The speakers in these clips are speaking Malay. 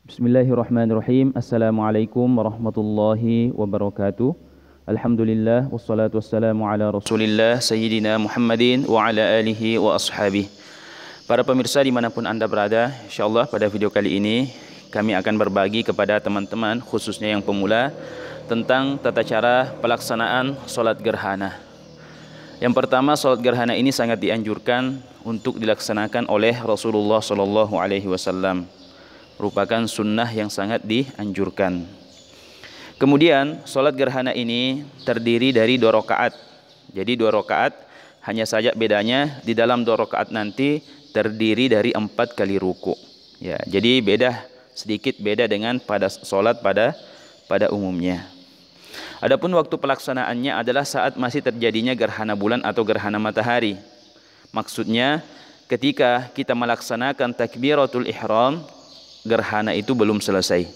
Bismillahirrahmanirrahim. Assalamualaikum warahmatullahi wabarakatuh. Alhamdulillah wassalatu wassalamu ala Rasulillah Sayyidina Muhammadin wa ala alihi wa ashabihi. Para pemirsa dimanapun Anda berada, insyaallah pada video kali ini kami akan berbagi kepada teman-teman khususnya yang pemula tentang tata cara pelaksanaan sholat gerhana. Yang pertama, sholat gerhana ini sangat dianjurkan untuk dilaksanakan oleh Rasulullah Shallallahu Alaihi Wasallam. Merupakan sunnah yang sangat dianjurkan. Kemudian sholat gerhana ini terdiri dari 2 rakaat. Jadi 2 rakaat, hanya saja bedanya di dalam 2 rakaat nanti terdiri dari 4 kali ruku. Ya, jadi sedikit beda dengan pada sholat pada umumnya. Adapun waktu pelaksanaannya adalah saat masih terjadinya gerhana bulan atau gerhana matahari. Maksudnya ketika kita melaksanakan takbiratul ihram, gerhana itu belum selesai.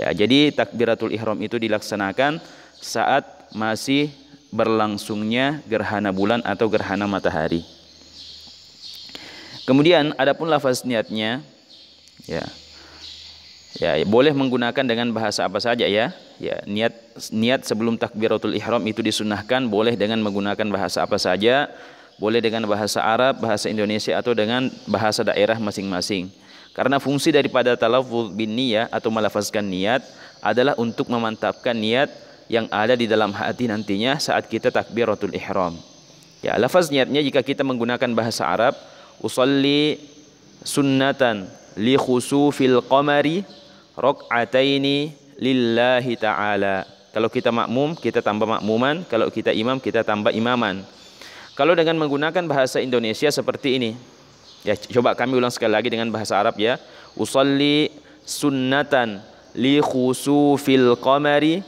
Ya, jadi takbiratul ihram itu dilaksanakan saat masih berlangsungnya gerhana bulan atau gerhana matahari. Kemudian adapun lafaz niatnya, ya boleh menggunakan dengan bahasa apa saja ya. Ya, niat sebelum takbiratul ihram itu disunnahkan boleh dengan menggunakan bahasa apa saja, boleh dengan bahasa Arab, bahasa Indonesia atau dengan bahasa daerah masing-masing. Karena fungsi daripada talaffuz bin niyah atau melafazkan niat adalah untuk memantapkan niat yang ada di dalam hati nantinya saat kita takbiratul ihram. Ya, lafaz niatnya jika kita menggunakan bahasa Arab, usolli sunnatan li khusufil qamari raq'ataini lillahi ta'ala. Kalau kita makmum, kita tambah makmuman. Kalau kita imam, kita tambah imaman. Kalau dengan menggunakan bahasa Indonesia seperti ini, ya, coba kami ulang sekali lagi dengan bahasa Arab ya. Usolli sunnatan li khusufil qamari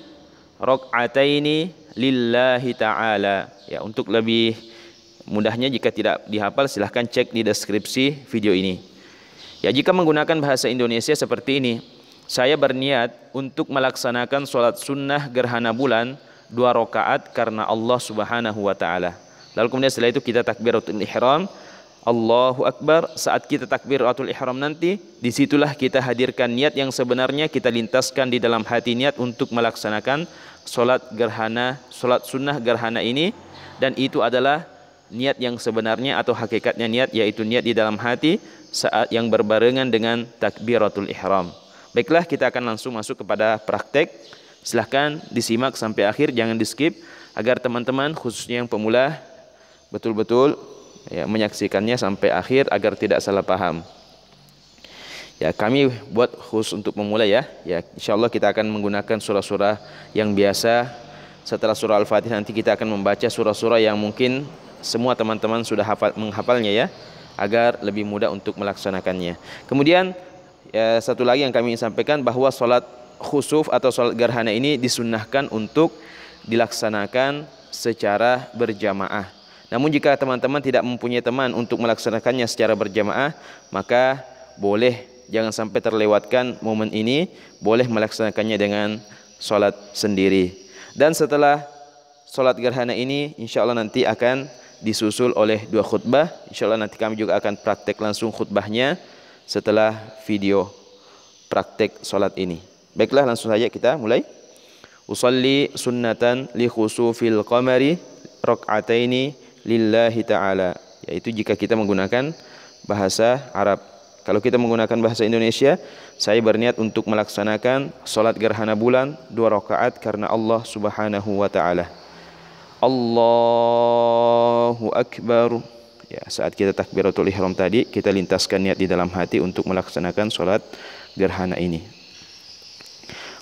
raq'ataini lillahi ta'ala. Ya, untuk lebih mudahnya jika tidak dihafal silahkan cek di deskripsi video ini. Ya, jika menggunakan bahasa Indonesia seperti ini, saya berniat untuk melaksanakan sholat sunnah gerhana bulan 2 rakaat karena Allah Subhanahu wa taala. Lalu kemudian setelah itu kita takbiratul ihram, Allahu Akbar. Saat kita takbiratul ihram nanti, disitulah kita hadirkan niat yang sebenarnya, kita lintaskan di dalam hati niat untuk melaksanakan sholat sunnah gerhana ini. Dan itu adalah niat yang sebenarnya atau hakikatnya niat, yaitu niat di dalam hati saat yang berbarengan dengan takbiratul ihram. Baiklah, kita akan langsung masuk kepada praktek. Silahkan disimak sampai akhir, jangan di skip, agar teman-teman khususnya yang pemula betul-betul ya, menyaksikannya sampai akhir agar tidak salah paham. Ya, kami buat khusus untuk pemula ya. Ya, insyaallah kita akan menggunakan surah-surah yang biasa. Setelah surah Al-Fatihah nanti kita akan membaca surah-surah yang mungkin semua teman-teman sudah menghafalnya ya, agar lebih mudah untuk melaksanakannya. Kemudian ya, satu lagi yang kami ingin sampaikan bahwa sholat khusuf atau sholat gerhana ini disunnahkan untuk dilaksanakan secara berjamaah. Namun jika teman-teman tidak mempunyai teman untuk melaksanakannya secara berjamaah, maka boleh jangan sampai terlewatkan momen ini, boleh melaksanakannya dengan sholat sendiri. Dan setelah sholat gerhana ini, insya Allah nanti akan disusul oleh 2 khutbah. Insya Allah nanti kami juga akan praktek langsung khutbahnya setelah video praktek sholat ini. Baiklah, langsung saja kita mulai. Usolli sunnatan li khusufil qamari raq'ataini lillahi ta'ala. Yaitu jika kita menggunakan bahasa Arab. Kalau kita menggunakan bahasa Indonesia, saya berniat untuk melaksanakan sholat gerhana bulan 2 rakaat karena Allah Subhanahu wa ta'ala. Allahu Akbar. Ya, saat kita takbiratul ihram tadi, kita lintaskan niat di dalam hati untuk melaksanakan sholat gerhana ini.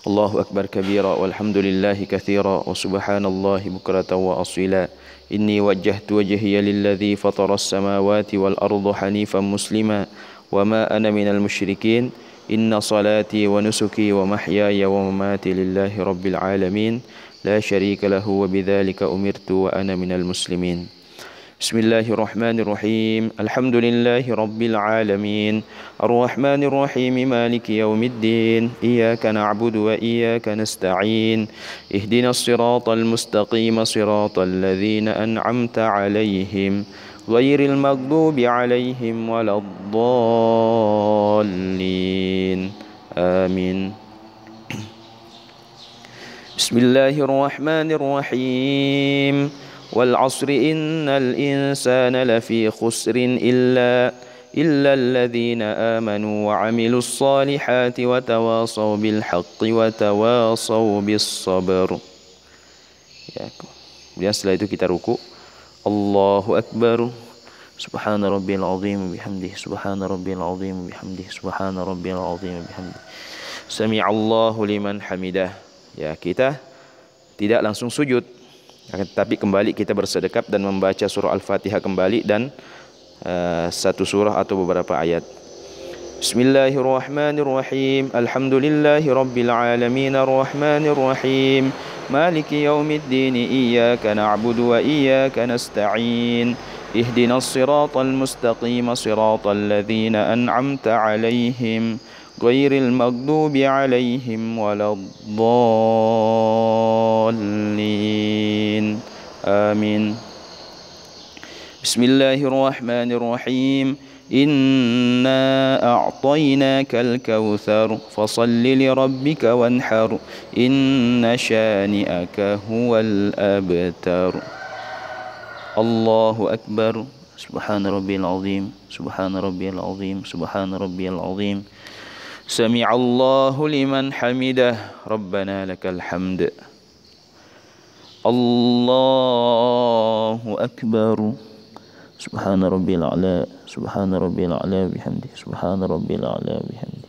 Allahu Akbar kabira walhamdulillahi katsira wa subhanallahi bukratan wa asila. Inni wajjahtu wajhiya lilladzi fataras samawati wal arda hanifan muslima wa ma ana minal musyrikin. Inna salati wa nusuki wa mahyaya wa mamati lillahi rabbil alamin la syarika lahu wa bidzalika umirtu wa ana minal muslimin. Bismillahirrahmanirrahim. Alhamdulillahi rabbil alamin. Arrahmanir rahim. Maliki yaumiddin. Iyyaka na'budu wa iyyaka nasta'in. Ihdinas siratal mustaqim. Siratal ladzina an'amta 'alaihim ghairil maghdubi 'alaihim waladdallin. Amin. Bismillahirrahmanirrahim. Wal 'asri innal insana lafi khusrin illa alladhina amanu wa 'amilus salihati wa tawasaw bil haqqi wa tawasaw bis sabr. Ya. Kemudian setelah itu kita ruku. Allahu akbar. Subhana rabbiyal azim bihamdihi. Subhana rabbiyal azim bihamdihi. Subhana rabbiyal azim bihamdihi. Sami'allahu liman hamidah. Ya, kita tidak langsung sujud, tetapi kembali kita bersedekap dan membaca surah Al-Fatihah kembali dan satu surah atau beberapa ayat. Bismillahirrahmanirrahim. Alhamdulillahi rabbil alamin arrahmanir rahim. Maliki yaumiddin. Iyyaka na'budu wa iyyaka nasta'in. Ihdinas siratal mustaqim. Siratal ladzina an'amta 'alaihim ghairil maghdubi 'alaihim waladdallin. Amin. Bismillahirrahmanirrahim. Inna a'tainakal kautsar fasalli lirabbika wanhar. Inna syani'aka huwal abtar. Allahu akbar. Subhana rabbiyal azim. Subhana rabbiyal azim. Subhana rabbiyal azim. Sami'allahu liman hamidah. Rabbana lakal hamd. Allahu akbar. Subhana rabbil a'la. Subhana rabbil a'la bihamdi. Subhana rabbil a'la bihamdi.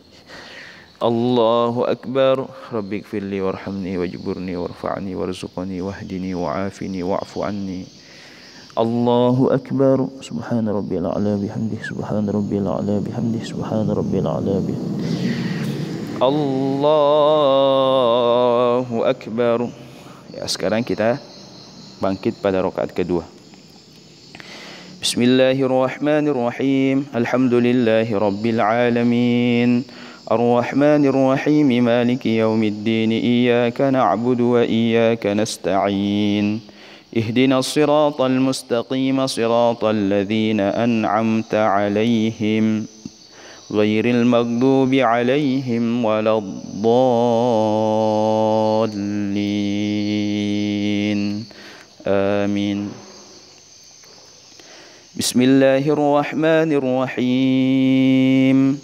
Allahu akbar. Rabbighfirli warhamni wajburni warfa'ni warzuqni wahdini wa'afini wa'fu anni. Allahu akbar. Subhana rabbil a'la bihamdi. Subhana rabbil a'la bihamdi. Subhana rabbil a'la bihamdi. Allahu akbar. Ya, sekarang kita bangkit pada rakaat kedua. Bismillahirrahmanirrahim. Alhamdulillahi rabbil alamin. Ar-Rahmanir Rahim. Maliki yaumiddin. Iyyaka na'budu wa iyyaka nasta'in. Ihdinas siratal mustaqim. Siratal ladzina an'amta 'alaihim ghairil maghdubi 'alaihim waladdallin. Amin. Bismillahirrahmanirrahim.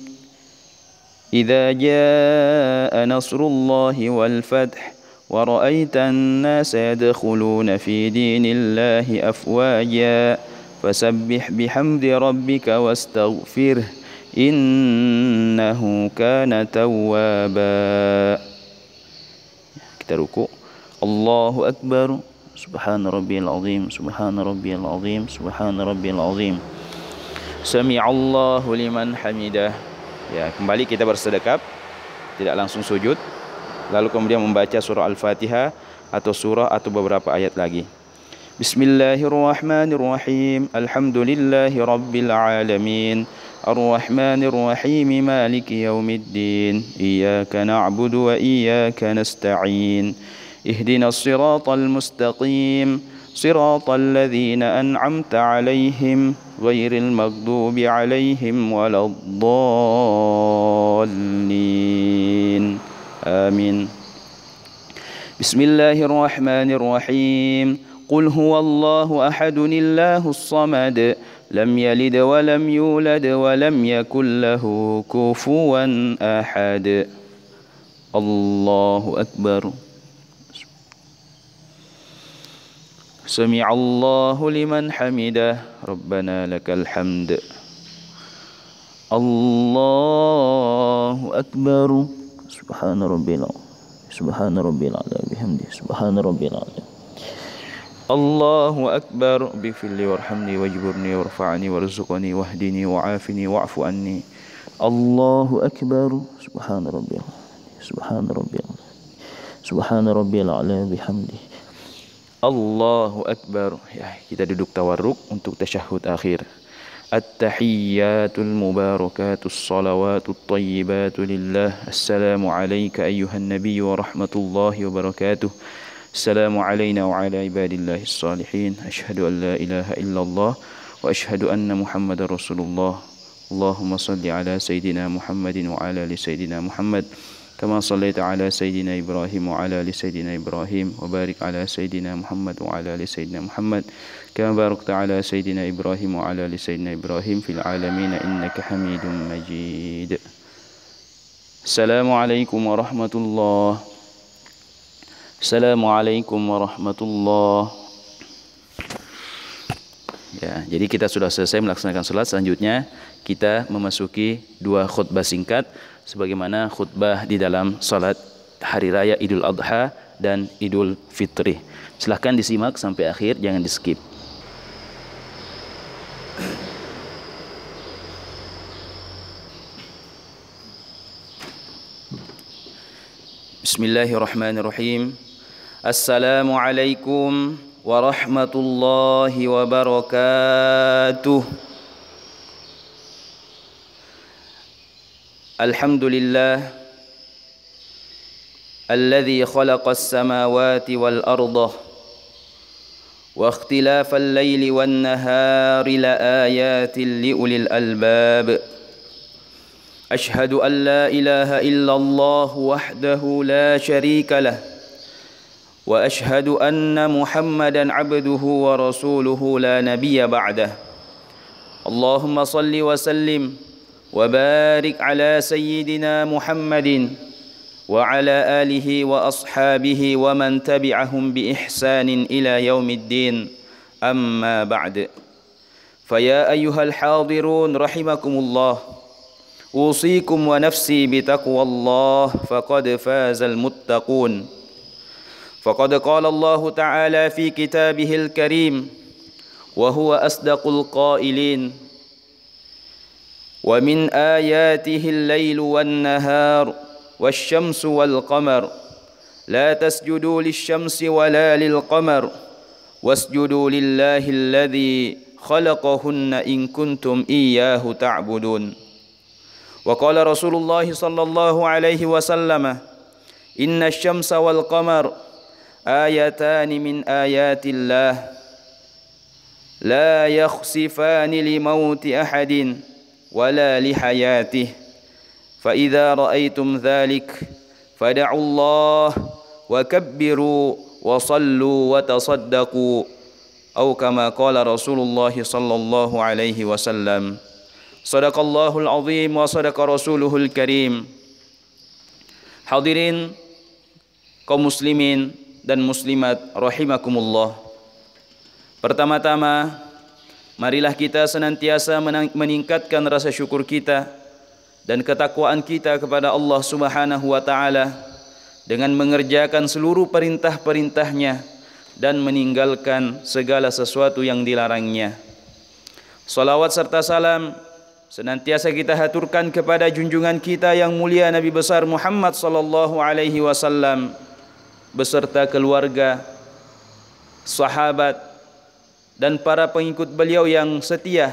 Idza jaa nasrullahi wal fath wa ra'aitan nasa yadkhuluna fi dinillahi afwaja fasabbih bihamdi rabbika wastaghfirh innahu kana tawwaba. Kita ruku. Allahu akbar. Subhana rabbiyal azim. Subhana rabbiyal azim. Subhana rabbiyal azim. Sami'allahu liman hamidah. Ya, kembali kita bersedekap, tidak langsung sujud, lalu kemudian membaca surah Al-Fatihah atau surah atau beberapa ayat lagi. Bismillahirrahmanirrahim. Alhamdulillahi rabbil alamin. Ar-Rahmanir Rahim. Maliki yaumiddin. Iyyaka na'budu wa iyyaka nasta'in. Ihdinas siratal mustaqim. Siratal ladzina an'amta 'alaihim ghairil maghdubi 'alaihim waladdallin. Amin. Bismillahirrahmanirrahim. Qul huwallahu ahadun illahus samad. Lam yalid wa lam yulad wa lam yakul lahu kufuwan ahad. Allahu akbar. Sami'allahu liman hamidah. Rabbana lakal hamd. Allahu akbar. Subhana rabbil a'la bihamdi. Subhana rabbil a'la. Allahu akbar. Bifilli warhamni wajburni warfa'ni warzuqni wahdini wa'afini wa'fu anni. Allahu akbar. Subhana rabbil a'la bihamdi. Allahu akbar. Ya, kita duduk tawarruk untuk tasyahud akhir. At-tahiyyatul mubarakatus salawatut thayyibatu lillah. Assalamu alayka ayyuhan nabiy wa rahmatullahi wa barakatuh. Assalamu alayna wa ala ibadillahis salihin. Asyhadu an la ilaha illallah wa asyhadu anna Muhammadar Rasulullah. Allahumma salli ala Sayyidina Muhammadin wa ala ali Sayyidina Muhammad kama sallaita ala Sayyidina Ibrahim wa ala ali Sayyidina Ibrahim wa barik ala Sayyidina Muhammad wa ala ali Sayyidina Muhammad kama barakta ala Sayyidina Ibrahim wa ala ali Sayyidina Ibrahim fil alamin innaka Hamidum Majid. Assalamualaikum warahmatullahi. Assalamualaikum warahmatullahi. Ya, jadi kita sudah selesai melaksanakan salat. Selanjutnya kita memasuki dua khutbah singkat sebagaimana khutbah di dalam salat hari raya Idul Adha dan Idul Fitri. Silahkan disimak sampai akhir, jangan di-skip. Bismillahirrahmanirrahim. Assalamualaikum warahmatullahi wabarakatuh. Alhamdulillah alladzi khalaqas samawati wal arda wa ikhtilafal laili wan nahari laayatin liulil albab. Ashhadu an la ilaha illallah wahdahu la syarika lah wa ashhadu anna Muhammadan abduhu wa rasuluhu la nabiyya ba'dah. Allahumma salli wa sallim wa barik ala sayyidina Muhammadin wa ala alihi wa ashabihi wa man tabi'ahum bi ihsanin ila yaumiddin. Amma ba'd. Faya ayyuhal hadirun rahimakumullah. Usikum wa nafsi bi taqwallah faqad fazal muttaqun. فقد قال الله تعالى في كتابه الكريم وهو أصدق القائلين ومن آياته الليل والنهار والشمس والقمر لا تسجدوا للشمس ولا للقمر واسجدوا لله الذي خلقهن إن كنتم إياه تعبدون. وقال رسول الله صلى الله عليه وسلم إن الشمس والقمر آيتان من آيات الله لا يخسفان لموت أحد ولا لحياته فإذا رأيتم ذلك فدعوا الله وكبروا وصلوا وتصدقوا أو كما قال رسول الله صلى الله عليه وسلم. صدق الله العظيم وصدق رسوله الكريم. Hadirin kaum muslimin dan muslimat rahimakumullah. Pertama-tama, marilah kita senantiasa meningkatkan rasa syukur kita dan ketakwaan kita kepada Allah Subhanahu wa taala dengan mengerjakan seluruh perintah-perintahnya dan meninggalkan segala sesuatu yang dilarangnya. Salawat serta salam senantiasa kita haturkan kepada junjungan kita yang mulia Nabi besar Muhammad sallallahu alaihi wasallam beserta keluarga, sahabat dan para pengikut beliau yang setia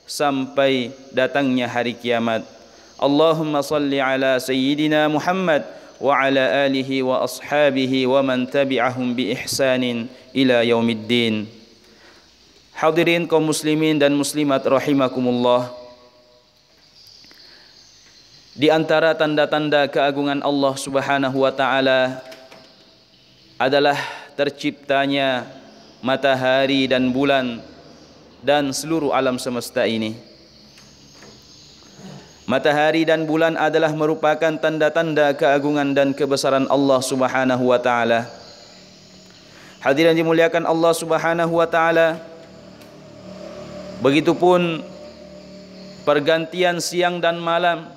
sampai datangnya hari kiamat. Allahumma salli ala sayyidina Muhammad wa ala alihi wa ashabihi wa man tabi'ahum bi ihsanin ila yaumiddin. Hadirin kaum muslimin dan muslimat rahimakumullah. Di antara tanda-tanda keagungan Allah Subhanahu wa taala adalah terciptanya matahari dan bulan dan seluruh alam semesta ini. Matahari dan bulan adalah merupakan tanda-tanda keagungan dan kebesaran Allah Subhanahu wa taala. Hadirin dimuliakan Allah Subhanahu wa taala. Begitupun pergantian siang dan malam.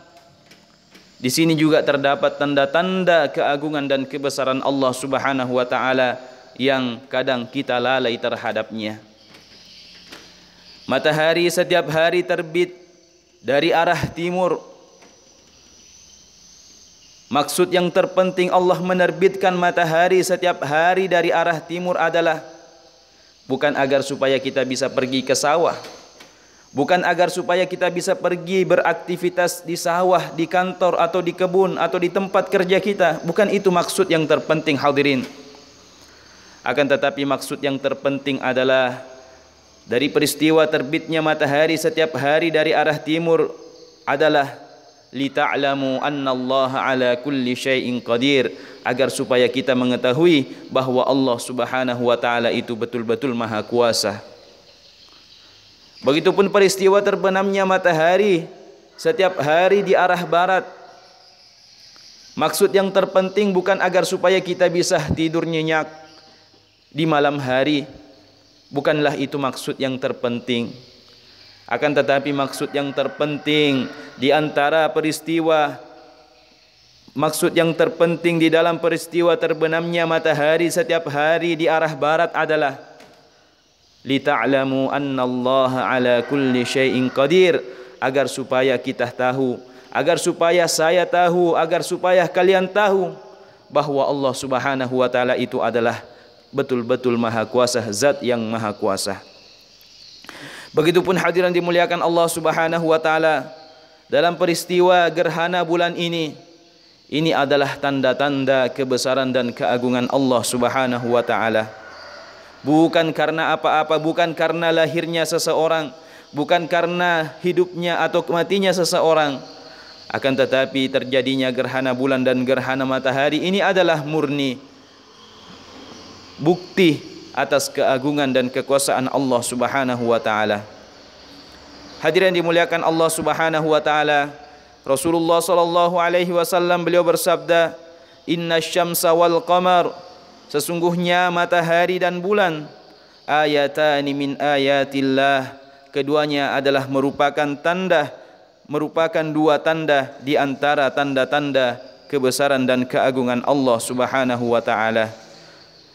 Di sini juga terdapat tanda-tanda keagungan dan kebesaran Allah Subhanahu wa taala yang kadang kita lalai terhadapnya. Matahari setiap hari terbit dari arah timur. Maksud yang terpenting Allah menerbitkan matahari setiap hari dari arah timur adalah bukan agar supaya kita bisa pergi ke sawah, bukan agar supaya kita bisa pergi beraktivitas di sawah, di kantor atau di kebun atau di tempat kerja kita. Bukan itu maksud yang terpenting hadirin. Akan tetapi maksud yang terpenting adalah dari peristiwa terbitnya matahari setiap hari dari arah timur adalah lita'lamu annallaha ala kulli syai'in qadir, agar supaya kita mengetahui bahwa Allah Subhanahu wa taala itu betul-betul maha kuasa. Begitupun peristiwa terbenamnya matahari setiap hari di arah barat. Maksud yang terpenting bukan agar supaya kita bisa tidur nyenyak di malam hari. Bukanlah itu maksud yang terpenting. Akan tetapi maksud yang terpenting di antara peristiwa, maksud yang terpenting di dalam peristiwa terbenamnya matahari setiap hari di arah barat adalah lita'lamu annallaha ala kulli syai'in qadir, agar supaya kita tahu, agar supaya saya tahu, agar supaya kalian tahu bahwa Allah Subhanahu wa taala itu adalah betul-betul maha kuasa, zat yang maha kuasa. Begitupun hadirin dimuliakan Allah Subhanahu wa taala, dalam peristiwa gerhana bulan ini adalah tanda-tanda kebesaran dan keagungan Allah Subhanahu wa taala. Bukan karena apa-apa, bukan karena lahirnya seseorang, bukan karena hidupnya atau matinya seseorang, akan tetapi terjadinya gerhana bulan dan gerhana matahari ini adalah murni bukti atas keagungan dan kekuasaan Allah Subhanahu wa taala. Hadirin dimuliakan Allah Subhanahu wa taala, Rasulullah sallallahu alaihi wasallam beliau bersabda, "Innasyamsa wal qamar", sesungguhnya matahari dan bulan, ayatani min ayatillah, keduanya adalah merupakan dua tanda di antara tanda-tanda kebesaran dan keagungan Allah Subhanahu wa taala.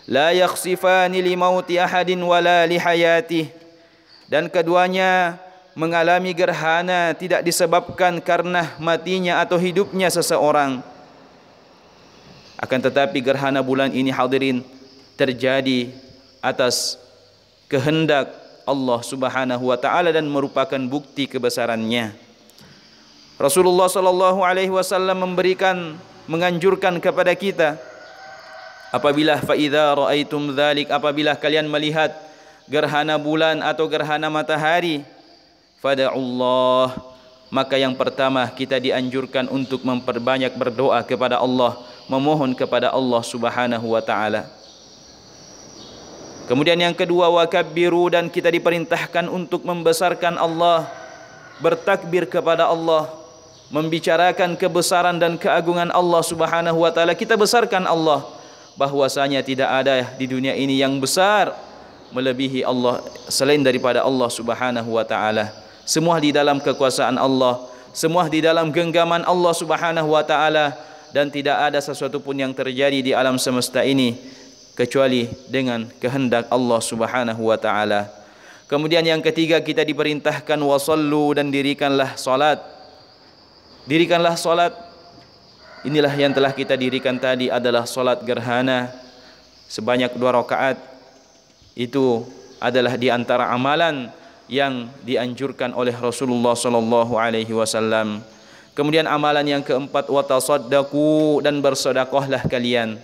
La yakhsifani li mauti ahadin wala li hayatih, dan keduanya mengalami gerhana tidak disebabkan karena matinya atau hidupnya seseorang. Akan tetapi gerhana bulan ini hadirin terjadi atas kehendak Allah Subhanahu wa taala dan merupakan bukti kebesarannya. Rasulullah sallallahu alaihi wasallam menganjurkan kepada kita, apabila faidza raaitum dzalik, apabila kalian melihat gerhana bulan atau gerhana matahari, fada'ullah, maka yang pertama kita dianjurkan untuk memperbanyak berdoa kepada Allah, memohon kepada Allah Subhanahu wa taala. Kemudian yang kedua, wakabbiru, dan kita diperintahkan untuk membesarkan Allah, bertakbir kepada Allah, membicarakan kebesaran dan keagungan Allah Subhanahu wa taala. Kita besarkan Allah, bahwasanya tidak ada di dunia ini yang besar melebihi Allah selain daripada Allah Subhanahu wa taala. Semua di dalam kekuasaan Allah, semua di dalam genggaman Allah Subhanahu wa taala, dan tidak ada sesuatu pun yang terjadi di alam semesta ini kecuali dengan kehendak Allah Subhanahu wa taala. Kemudian yang ketiga, kita diperintahkan wasallu, dan dirikanlah salat. Dirikanlah salat. Inilah yang telah kita dirikan tadi adalah salat gerhana sebanyak 2 rakaat. Itu adalah di antara amalan yang dianjurkan oleh Rasulullah sallallahu alaihi wasallam. Kemudian amalan yang keempat, watasaddaqu, dan bersedekahlah kalian.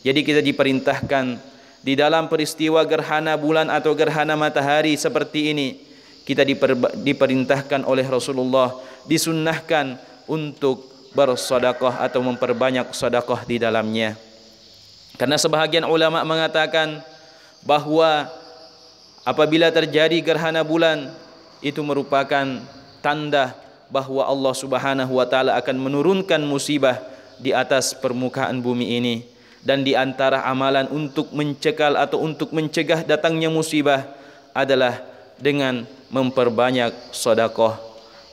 Jadi kita diperintahkan di dalam peristiwa gerhana bulan atau gerhana matahari seperti ini, kita diperintahkan oleh Rasulullah, disunnahkan untuk bersedekah atau memperbanyak sedekah di dalamnya. Karena sebahagian ulama mengatakan bahwa apabila terjadi gerhana bulan itu merupakan tanda bahwa Allah Subhanahu wa taala akan menurunkan musibah di atas permukaan bumi ini. Dan di antara amalan untuk mencekal atau untuk mencegah datangnya musibah adalah dengan memperbanyak sedekah,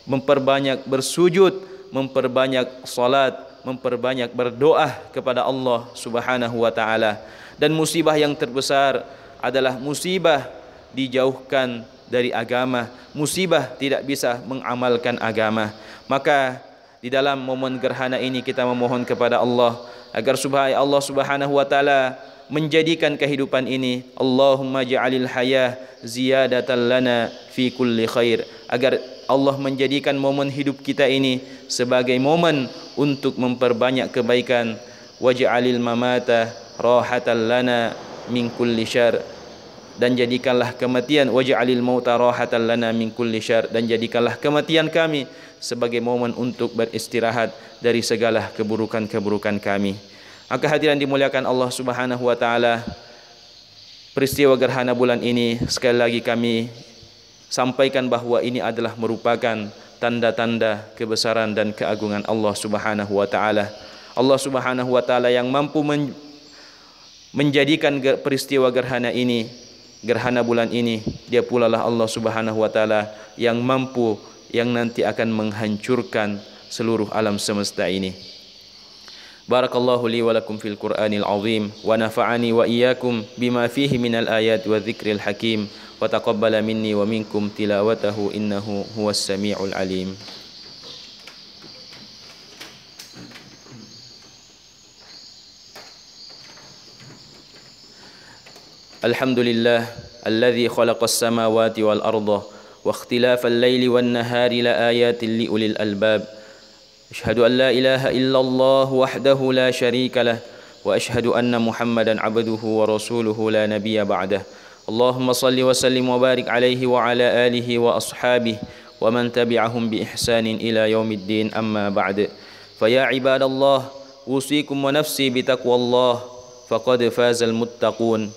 memperbanyak bersujud, memperbanyak salat, memperbanyak berdoa kepada Allah Subhanahu wa taala. Dan musibah yang terbesar adalah musibah dijauhkan dari agama, musibah tidak bisa mengamalkan agama. Maka di dalam momen gerhana ini kita memohon kepada Allah agar supaya Allah Subhanahu wa taala menjadikan kehidupan ini, Allahumma ja'alil hayah ziyadatan lana fi kulli khair, agar Allah menjadikan momen hidup kita ini sebagai momen untuk memperbanyak kebaikan. Waj'alil mamata rahatan lana min kulli syarr, dan jadikanlah kematian waj'alil mauta rahatan lana min kulli syarr, dan jadikanlah kematian kami sebagai momen untuk beristirahat dari segala keburukan-keburukan kami. Maka hadirin dimuliakan Allah Subhanahu wa taala, peristiwa gerhana bulan ini sekali lagi kami sampaikan bahwa ini adalah merupakan tanda-tanda kebesaran dan keagungan Allah Subhanahu wa taala. Allah Subhanahu wa taala yang mampu menjadikan peristiwa gerhana ini, gerhana bulan ini, dia pula lah Allah Subhanahu wa taala yang mampu, yang nanti akan menghancurkan seluruh alam semesta ini. Barakallahu li wa lakum fil Qur'anil azim wa nafa'ani wa iyyakum bima fihi minal ayat wa dzikril hakim wa taqabbala minni wa minkum tilawatahu innahu huwas samiul alim. Alhamdulillah alladzi khalaqas samawati wal arda wa ikhtilafal laili wan nahari la ayatin li ulil albab. Asyhadu an la ilaha illallah wahdahu la syarika lah wa asyhadu anna Muhammadan abduhu wa rasuluhu la nabiyya ba'dah. Allahumma salli wa sallim wa barik alaihi wa ala alihi wa ashabihi wa man tabi'ahum bi ihsanin ila yaumiddin, amma ba'd. Fa ya ibadallah usikum wa nafsi bi taqwallah faqad fazal muttaqun.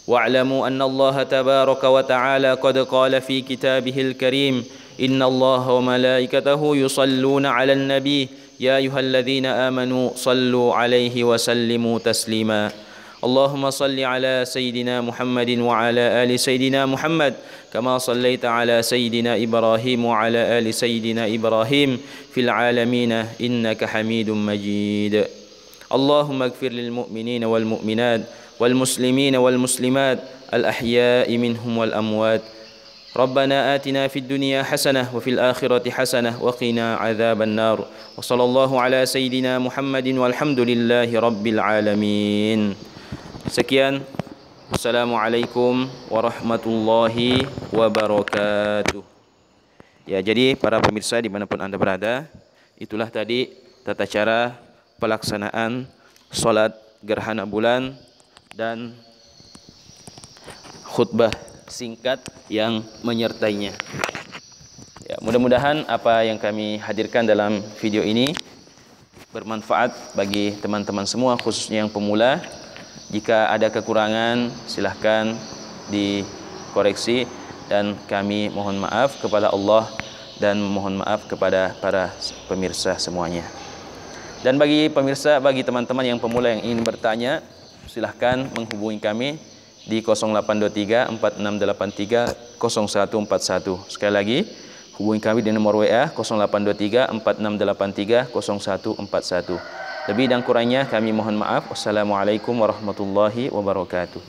واعلموا أن الله تبارك وتعالى قد قال في كتابه الكريم إن الله وملائكته يصلون على النبي يا أيها الذين آمنوا صلوا عليه وسلموا تسليما. اللهم صل على سيدنا محمد وعلى آل سيدنا محمد كما صليت على سيدنا إبراهيم وعلى آل سيدنا إبراهيم في العالمين إنك حميد مجيد. اللهم اغفر للمؤمنين والمؤمنات والمسلمين والمسلمات الأحياء منهم والأموات. ربنا آتنا في الدنيا حسنة وفي الآخرة حسنة وقنا عذاب النار. وصلى الله على سيدنا محمد والحمد لله رب العالمين. Sekian. Assalamualaikum warahmatullahi wabarakatuh. Ya, jadi para pemirsa dimanapun Anda berada, itulah tadi tata cara pelaksanaan solat gerhana bulan dan khutbah singkat yang menyertainya. Ya, mudah-mudahan apa yang kami hadirkan dalam video ini bermanfaat bagi teman-teman semua, khususnya yang pemula. Jika ada kekurangan silahkan dikoreksi, dan kami mohon maaf kepada Allah dan mohon maaf kepada para pemirsa semuanya. Dan bagi pemirsa, bagi teman-teman yang pemula yang ingin bertanya, silahkan menghubungi kami di 0823 4683 0141. Sekali lagi, hubungi kami di nomor WA 0823 4683 0141. Lebih dan kurangnya kami mohon maaf. Wassalamualaikum warahmatullahi wabarakatuh.